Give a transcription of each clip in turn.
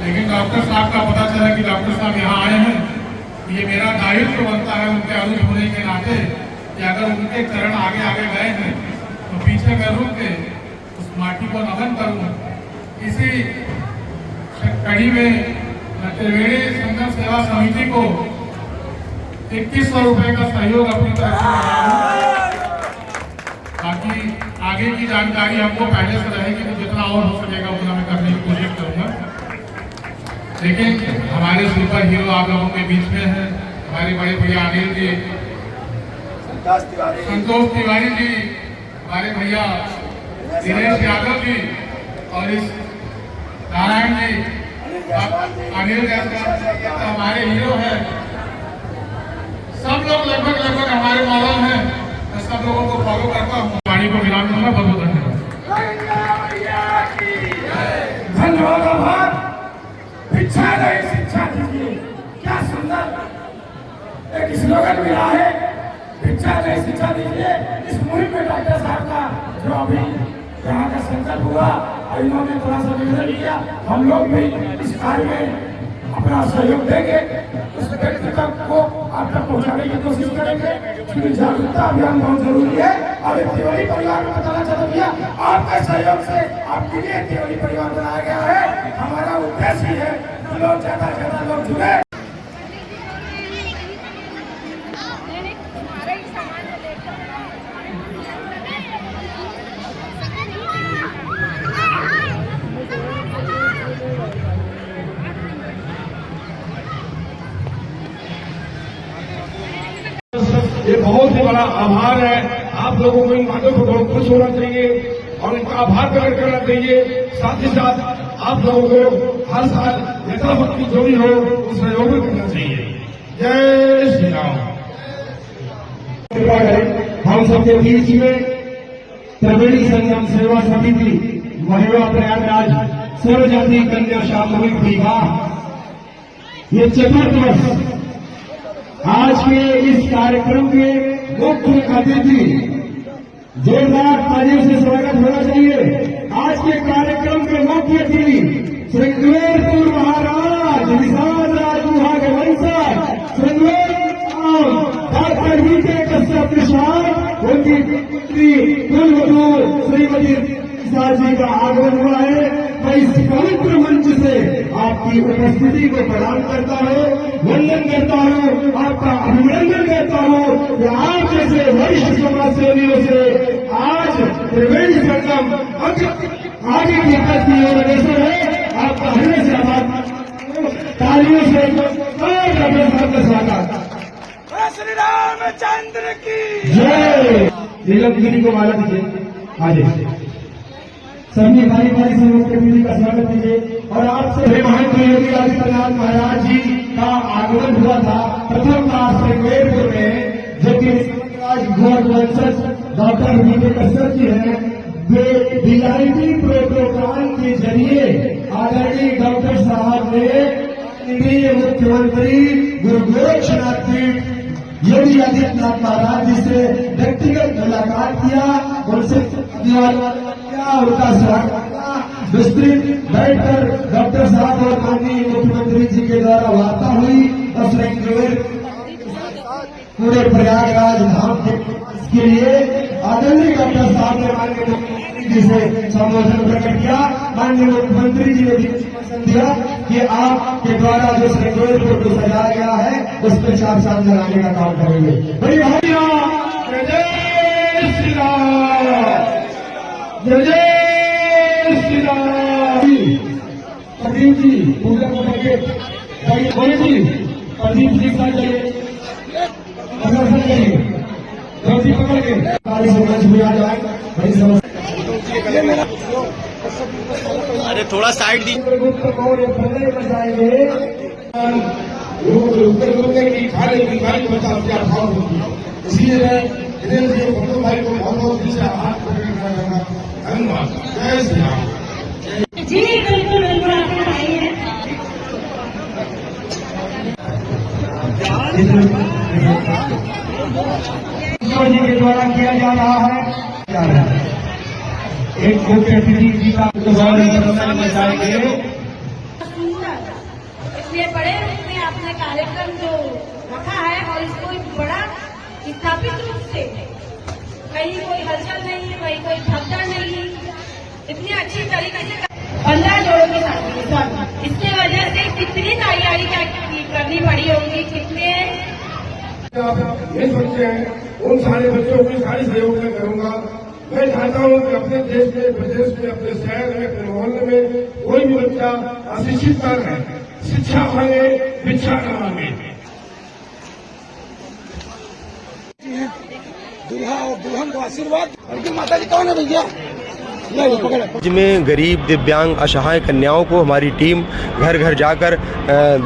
लेकिन डॉक्टर साहब का पता चला कि डॉक्टर साहब यहाँ आए हैं, ये मेरा दायित्व बनता है उनके अनुज होने के नाते कि अगर उनके चरण आगे आगे गए हैं तो पीछे मैं रुक के उस माटी को नमन करूँ। इसी कड़ी में त्रिवेणी संगम सेवा समिति को 2100 रुपए का सहयोग अपनी तरफ से, ताकि आगे की जानकारी हमको पहले से रहेगी तो जितना और हो सकेगा उतना मैं करने की कोशिश करूंगा। लेकिन हमारे सुपर हीरो आप लोगों के बीच में है, हमारे बड़े भैया अनिल जी, संतोष तिवारी जी, हमारे भैया दिनेश यादव जी और इस नारायण जी, अनिल तो हमारे हीरो हैं। सब लोग लगभग हमारे मॉडल हैं। मैं सब लोगों को फॉलो करता हूँ। वाणी को विराम दूंगा। बहुत बहुत धन्यवाद। धन्यवाद। भिक्षा नहीं शिक्षा दीजिए, क्या सुंदर एक स्लोगन मिला है, भिक्षा नहीं शिक्षा दीजिए। इस मुहिम में डॉक्टर साहब का जो अभी यहाँ का संकल्प हुआ और इन्होंने थोड़ा सा निर्णय लिया, हम लोग भी इस कार्य में अपना सहयोग देंगे, उस व्यक्ति तक को आप तक पहुँचाने की कोशिश करेंगे। जागरूकता अभियान बहुत जरूरी है और तिवारी परिवार में बताना चाहता भैया, आपके सहयोग से आपके लिए तिवारी परिवार बनाया गया है। हमारा उद्देश्य है कि लोग ज्यादा से ज्यादा लोग जुड़े। ये बहुत ही बड़ा आभार है। आप लोगों को इन बातों को बहुत खुश होना चाहिए और इनका आभार प्रकट करना चाहिए। साथ ही साथ आप लोगों को हर साल यथावत की जोड़ी हो उस सहयोग करना चाहिए। जय श्री राम। हम सबके बीच में त्रिवेणी संगम सेवा समिति महिला प्रयागराज सर्व जाति कन्या सामूहिक विवाह, ये चतुर्थ वर्ष आज के इस कार्यक्रम के मुख्य अतिथि, जोरदार तालियों से स्वागत होना चाहिए। आज के कार्यक्रम के मुख्य अतिथि श्रृंगेरपुर महाराज निषाद राजगुहा के वंशज डॉक्टर वीके कश्यप निषाद, उनकी पुत्री कुलवधू श्रीमती जी का आगमन हुआ है। मैं इस पवित्र मंच से आपकी उपस्थिति को प्रणाम करता हूँ, वंदन करता हूँ, आपका अभिनंदन करता हूँ कि आप जैसे वरिष्ठ समाज सेवियों से आज त्रिवेणी संगम आगे की तरफ की ओर अग्रसर है। आपका हृदय से आभार, तालियों से आपका स्वागत। श्री रामचंद्र की जय। नीलमगिरी को माला दीजिए, आगे सभी भाई भाई से मुख्यमंत्री का स्वागत कीजिए। और आपसे महंत योगी आदित्यनाथ महाराज जी का आगमन हुआ था प्रथम बार श्रृंगेरपुर में, जो कि वंशज डॉक्टर वीके कश्यप जी हैं। वे VIP प्रोटोकॉल के जरिए आदरणीय डॉक्टर साहब ने केंद्रीय मुख्यमंत्री गुरु गोरक्षनाथ पीठ योगी आदित्यनाथ महाराज जी से व्यक्तिगत मुलाकात किया, उनसे उनका स्वागत किया। विस्तृत बैठकर डॉक्टर साहब और माननीय मुख्यमंत्री जी के द्वारा वार्ता हुई और श्रृंगेरपुर पूरे प्रयागराज धाम के लिए आदरणीय डॉक्टर साहब ने माननीय मुख्यमंत्री जी से संबोधन प्रकट किया। माननीय मुख्यमंत्री जी ने भी दिया कि आपके द्वारा जो श्रृंगेरपुर को सजाया गया है उस पर 4 साल लगाने का काम करेंगे। बड़ी भाइयों, जय श्री राम, जय श्री राम। प्रदीप जी पूजा करके बोले जी, प्रदीप जी का जाइए, दर्शन करिए, धोती पकड़ के काली समाज में आ जाए। बड़ी समस्या, अरे थोड़ा साइड दी। बजाएंगे की खाने की भाई को 50,000 भाव होगी। इसलिए फोटो भाई को बहुत बहुत दिल से आभार प्रकट करना। धन्यवाद। जय श्री राम। जी बिल्कुल बिल्कुल, आप बताइए। जी के द्वारा किया जा रहा है। एक मुख्य अतिथि जी का जाएंगे। इतने बड़े रूप में आपने कार्यक्रम जो रखा है और इसको एक बड़ा स्थापित रूप से, कहीं कोई हलचल नहीं है, कहीं कोई भगदड़ नहीं, इतनी अच्छी तरीके से 15 जोड़ों की शादी, इसके वजह से कितनी तैयारी करनी पड़ी होगी, कितने आप ये सोचते हैं उन सारे बच्चों की सारी सहयोग मैं करूंगा। मैं चाहता हूं कि अपने देश में, प्रदेश में, अपने शहर में, अपने मोहल्ले में कोई भी बच्चा अशिक्षित न रहे, शिक्षा मांगे, भिक्षा न मांगे। दूल्हा और दुल्हन को आशीर्वाद, उनकी माता जी कौन है भैया? राज्य में गरीब, दिव्यांग, असहाय कन्याओं को हमारी टीम घर घर जाकर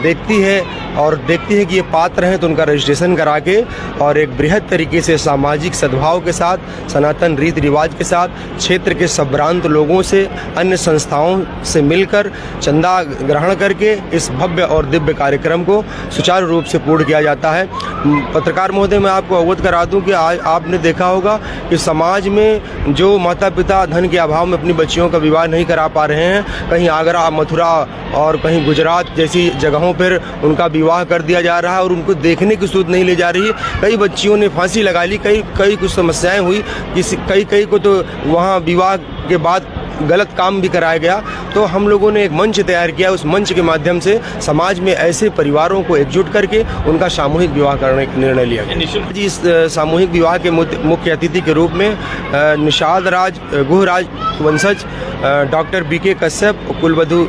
देखती है और देखती है कि ये पात्र हैं तो उनका रजिस्ट्रेशन करा के और एक बृहद तरीके से सामाजिक सद्भाव के साथ, सनातन रीति रिवाज के साथ, क्षेत्र के संभ्रांत लोगों से, अन्य संस्थाओं से मिलकर चंदा ग्रहण करके इस भव्य और दिव्य कार्यक्रम को सुचारू रूप से पूर्ण किया जाता है। पत्रकार महोदय, मैं आपको अवगत करा दूं कि आज आपने देखा होगा कि समाज में जो माता पिता धन के अभाव में अपनी बच्चियों का विवाह नहीं करा पा रहे हैं, कहीं आगरा, मथुरा और कहीं गुजरात जैसी जगहों पर उनका विवाह कर दिया जा रहा है और उनको देखने की सूरत नहीं ले जा रही। कई बच्चियों ने फांसी लगा ली, कई कुछ समस्याएं हुई, कई को तो वहाँ विवाह के बाद गलत काम भी कराया गया। तो हम लोगों ने एक मंच तैयार किया, उस मंच के माध्यम से समाज में ऐसे परिवारों को एकजुट करके उनका सामूहिक विवाह करने का निर्णय लिया गया। जी, इस सामूहिक विवाह के मुख्य अतिथि के रूप में निषाद राज गुहराज वंशज डॉक्टर BK कश्यप, कुलवधु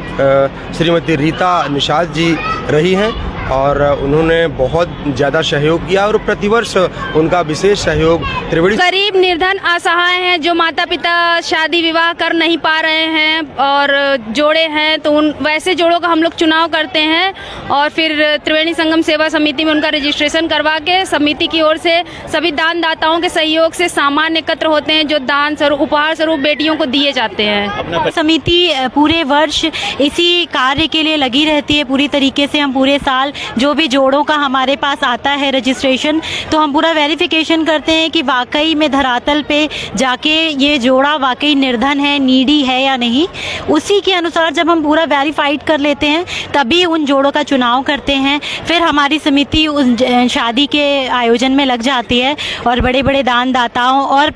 श्रीमती रीता निषाद जी रही हैं और उन्होंने बहुत ज़्यादा सहयोग किया और प्रतिवर्ष उनका विशेष सहयोग त्रिवेणी। गरीब, निर्धन, असहाय हैं, जो माता पिता शादी विवाह कर नहीं पा रहे हैं और जोड़े हैं, तो उन वैसे जोड़ों का हम लोग चुनाव करते हैं और फिर त्रिवेणी संगम सेवा समिति में उनका रजिस्ट्रेशन करवा के समिति की ओर से सभी दानदाताओं के सहयोग से सामान एकत्र होते हैं जो दान स्वरूप, उपहार स्वरूप बेटियों को दिए जाते हैं। समिति पूरे वर्ष इसी कार्य के लिए लगी रहती है पूरी तरीके से। हम पूरे साल जो भी जोड़ों का हमारे पास आता है रजिस्ट्रेशन, तो हम पूरा वेरिफिकेशन करते हैं कि वाकई में धरातल पे जाके ये जोड़ा वाकई निर्धन है, नीडी है या नहीं। उसी के अनुसार जब हम पूरा वेरीफाइड कर लेते हैं तभी उन जोड़ों का चुनाव करते हैं। फिर हमारी समिति उस शादी के आयोजन में लग जाती है और बड़े बड़े दानदाताओं और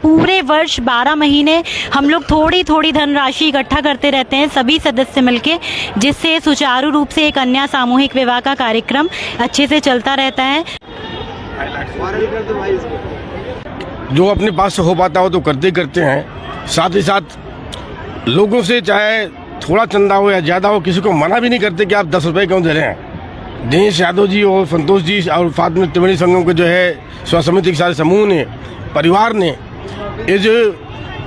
पूरे वर्ष 12 महीने हम लोग थोड़ी थोड़ी धनराशि इकट्ठा करते रहते हैं सभी सदस्य मिलके, जिससे सुचारू रूप से एक कन्या सामूहिक विवाह का कार्यक्रम अच्छे से चलता रहता है। जो अपने पास से हो पाता हो तो करते हैं। साथ ही साथ लोगों से चाहे थोड़ा चंदा हो या ज़्यादा हो, किसी को मना भी नहीं करते कि आप 10 रुपये क्यों दे रहे हैं। दिनेश यादव जी और संतोष जी और साथ में त्रिवेणी संगम के जो है सेवा समिति के सारे समूह ने, परिवार ने ये जो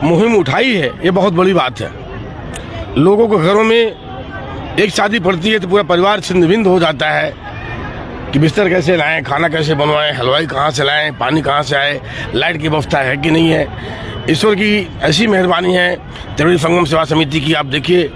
मुहिम उठाई है, ये बहुत बड़ी बात है। लोगों के घरों में एक शादी पड़ती है तो पूरा परिवार छिन्न-भिन्न हो जाता है कि बिस्तर कैसे लाएं, खाना कैसे बनवाएं, हलवाई कहाँ से लाएं, पानी कहाँ से आए, लाइट की व्यवस्था है कि नहीं है। ईश्वर की ऐसी मेहरबानी है त्रिवेणी संगम सेवा समिति की। आप देखिए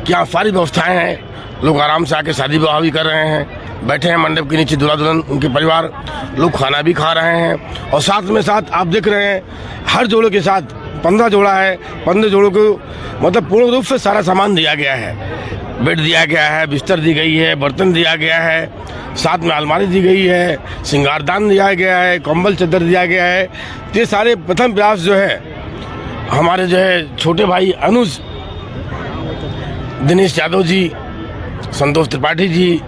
क्या सारी व्यवस्थाएं हैं, लोग आराम से आके शादी विवाह भी कर रहे हैं, बैठे हैं मंडप के नीचे, दूल्हा दुल्हन उनके परिवार लोग खाना भी खा रहे हैं। और साथ में साथ आप देख रहे हैं हर जोड़ों के साथ 15 जोड़ा है, 15 जोड़ों को मतलब पूर्ण रूप से सारा सामान दिया गया है। बेड दिया गया है, बिस्तर दी गई है, बर्तन दिया गया है, साथ में अलमारी दी गई है, श्रृंगारदान दिया गया है, कंबल चादर दिया गया है। ये सारे प्रथम प्रयास जो है हमारे जो है छोटे भाई अनुज, दिनेश यादव जी, संतोष त्रिपाठी जी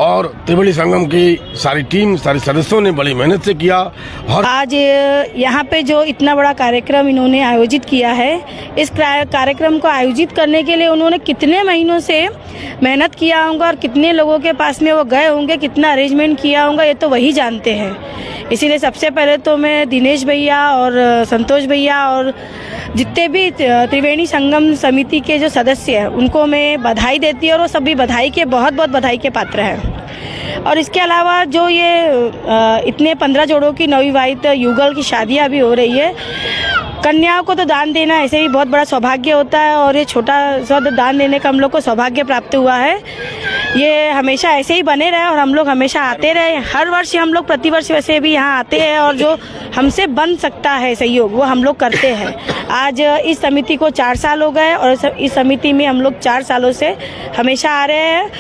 और त्रिवेणी संगम की सारी टीम, सारे सदस्यों ने बड़ी मेहनत से किया। और आज यहाँ पे जो इतना बड़ा कार्यक्रम इन्होंने आयोजित किया है, इस कार्यक्रम को आयोजित करने के लिए उन्होंने कितने महीनों से मेहनत किया होगा और कितने लोगों के पास में वो गए होंगे, कितना अरेंजमेंट किया होगा, ये तो वही जानते हैं। इसीलिए सबसे पहले तो मैं दिनेश भैया और संतोष भैया और जितने भी त्रिवेणी संगम समिति के जो सदस्य हैं उनको मैं बधाई देती हूँ और वो सभी बधाई के बहुत बहुत बधाई के पात्र हैं। और इसके अलावा जो ये इतने 15 जोड़ों की नवविवाहित युगल की शादियाँ भी हो रही है, कन्याओं को तो दान देना ऐसे ही बहुत बड़ा सौभाग्य होता है और ये छोटा सा दान देने का हम लोग को सौभाग्य प्राप्त हुआ है। ये हमेशा ऐसे ही बने रहे और हम लोग हमेशा आते रहे। हर वर्ष हम लोग प्रतिवर्ष वैसे भी यहाँ आते हैं और जो हमसे बन सकता है सहयोग वो हम लोग करते हैं। आज इस समिति को 4 साल हो गए और इस समिति में हम लोग 4 सालों से हमेशा आ रहे हैं।